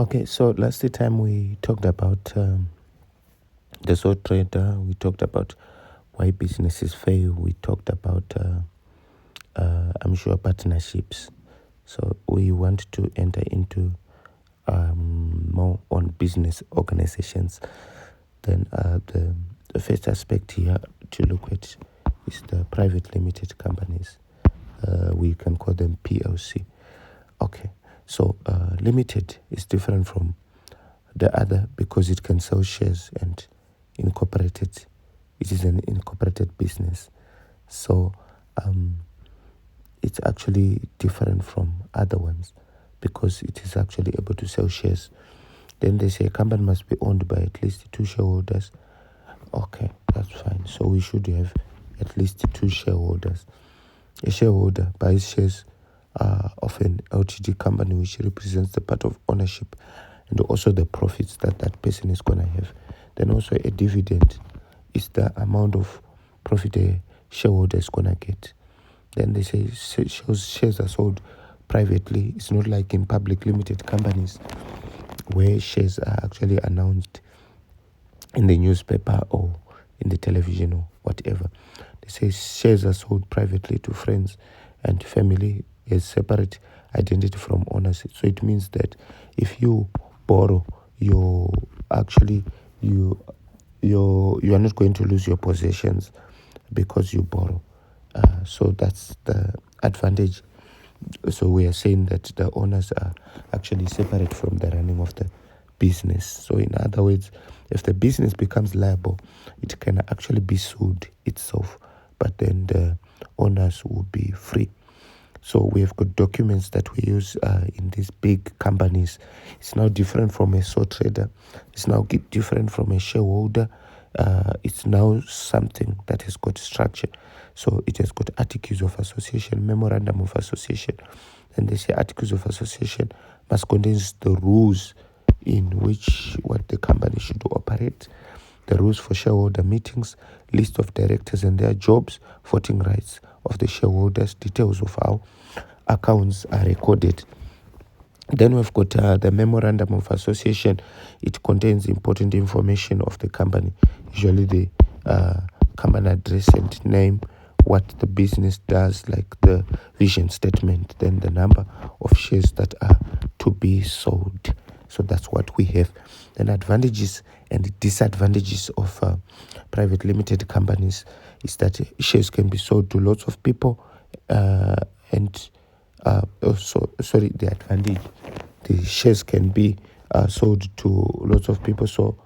Okay, so last time we talked about the sole trader, we talked about why businesses fail, we talked about, I'm sure, partnerships. So we want to enter into more on business organizations. Then the first aspect here to look at is the private limited companies. We can call them PLC. Okay, so limited is different from the other because it can sell shares, and incorporated, it is an incorporated business. So it's actually different from other ones because it is actually able to sell shares. Then they say a company must be owned by at least 2 shareholders. Okay, that's fine. So we should have at least 2 shareholders. A shareholder buys shares of an LTD company, which represents the part of ownership and also the profits that that person is going to have. Then also a dividend is the amount of profit a shareholder is going to get. Then they say shares are sold privately. It's not like in public limited companies where shares are actually announced in the newspaper or in the television or whatever. They say shares are sold privately to friends and family as separate identity from owners. So it means that if you borrow, you are not going to lose your possessions because you borrow. So that's the advantage. So we are saying that the owners are actually separate from the running of the business. So in other words, if the business becomes liable, it can actually be sued itself, but then the owners will be free. So we have got documents that we use in these big companies. It's now different from a sole trader. It's now different from a shareholder. It's now something that has got structure. So it has got articles of association, memorandum of association. And they say articles of association must contain the rules in which what the company should operate, the rules for shareholder meetings, list of directors and their jobs, voting rights of the shareholders, details of how accounts are recorded. Then we've got the memorandum of association. It contains important information of the company, usually the company address and name, what the business does, like the vision statement, then the number of shares that are to be sold. So that's what we have. Then advantages and disadvantages of private limited companies is that shares can be sold to lots of people the advantage, the shares can be sold to lots of people, so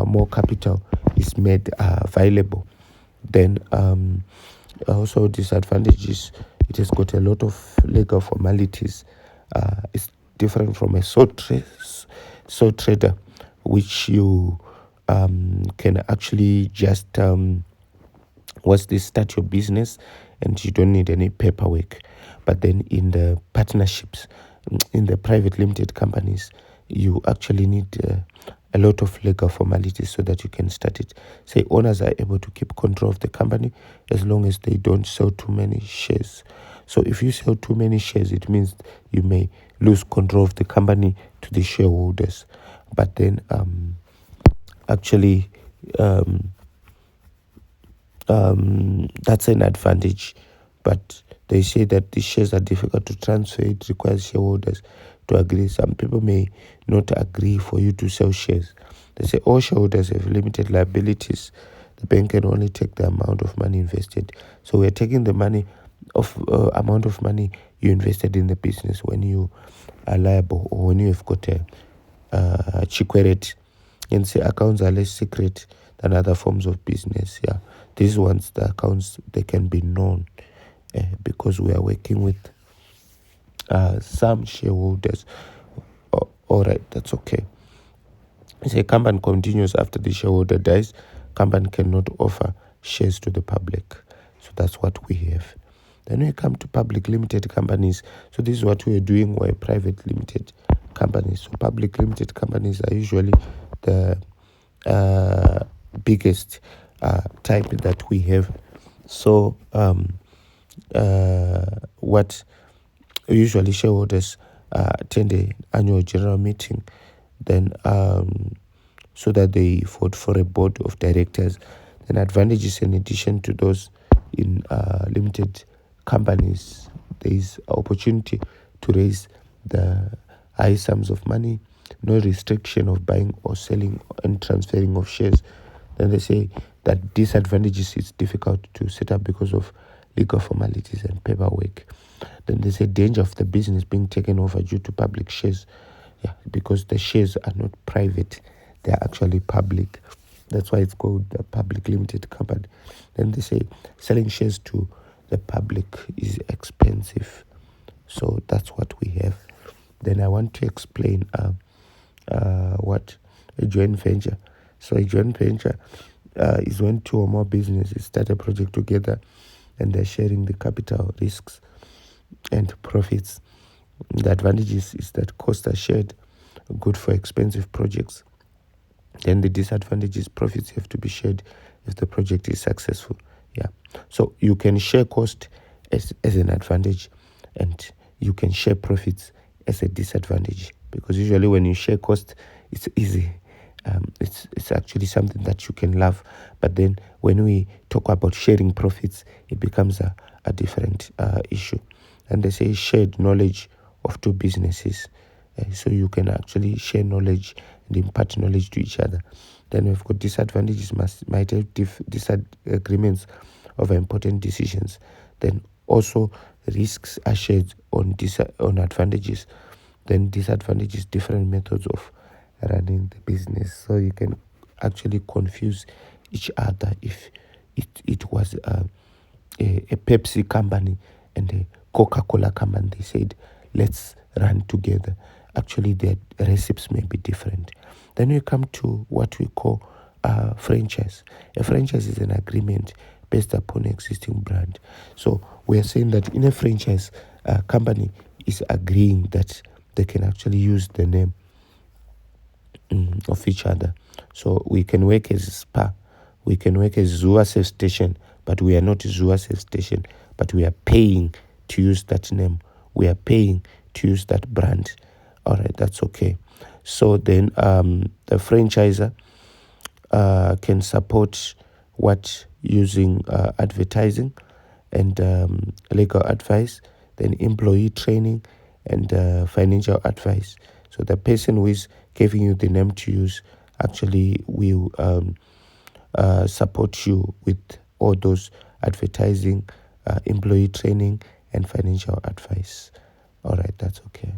more capital is made available. Then also disadvantages, it has got a lot of legal formalities. It's different from a sole trader, which you can actually just start your business and you don't need any paperwork. But then in the partnerships, in the private limited companies, you actually need a lot of legal formalities so that you can start it. Say owners are able to keep control of the company as long as they don't sell too many shares. So if you sell too many shares, it means you may lose control of the company to the shareholders. But then that's an advantage. But they say that the shares are difficult to transfer. It requires shareholders to agree. Some people may not agree for you to sell shares. They say all shareholders have limited liabilities. The bank can only take the amount of money invested. So we're taking the money of amount of money you invested in the business when you are liable or when you have got a chikweret. And say accounts are less secret than other forms of business. Yeah, these ones, the accounts, they can be known because we are working with some shareholders. All right, that's okay. Say company continues after the shareholder dies. Company cannot offer shares to the public. So that's what we have. Then we come to public limited companies. So this is what we are doing. We're private limited companies. So public limited companies are usually the biggest type that we have. So what usually shareholders attend an annual general meeting, then so that they vote for a board of directors. Then advantages in addition to those in limited companies, there is opportunity to raise the high sums of money, no restriction of buying or selling and transferring of shares. Then they say that disadvantages is difficult to set up because of legal formalities and paperwork. Then there's a danger of the business being taken over due to public shares. Yeah, because the shares are not private, they are actually public. That's why it's called a public limited company. Then they say selling shares to the public is expensive. So that's what we have. Then I want to explain what a joint venture. So a joint venture is when two or more businesses start a project together and they're sharing the capital risks and profits. The advantages is that costs are shared, good for expensive projects. Then the disadvantage is profits have to be shared if the project is successful. Yeah. So you can share cost as an advantage, and you can share profits as a disadvantage, because usually when you share cost, it's easy. It's actually something that you can love. But then when we talk about sharing profits, it becomes a different issue. And they say shared knowledge of two businesses. So you can actually share knowledge and impart knowledge to each other. Then we've got disadvantages, might have disagreements over important decisions. Then also risks are shared on advantages. Then disadvantages, different methods of running the business. So you can actually confuse each other if it was a Pepsi company and a Coca-Cola company. They said, let's run together. Actually, their recipes may be different. Then we come to what we call franchise. A franchise is an agreement based upon existing brand. So we are saying that in a franchise, company is agreeing that they can actually use the name of each other. So we can work as Spa, we can work as Zua Safe Station, but we are not Zua Safe Station, but we are paying to use that name. We are paying to use that brand. All right, that's okay. So then the franchisor can support what using advertising and legal advice, then employee training and financial advice. So the person who is giving you the name to use actually will support you with all those advertising, employee training, and financial advice. All right, that's okay.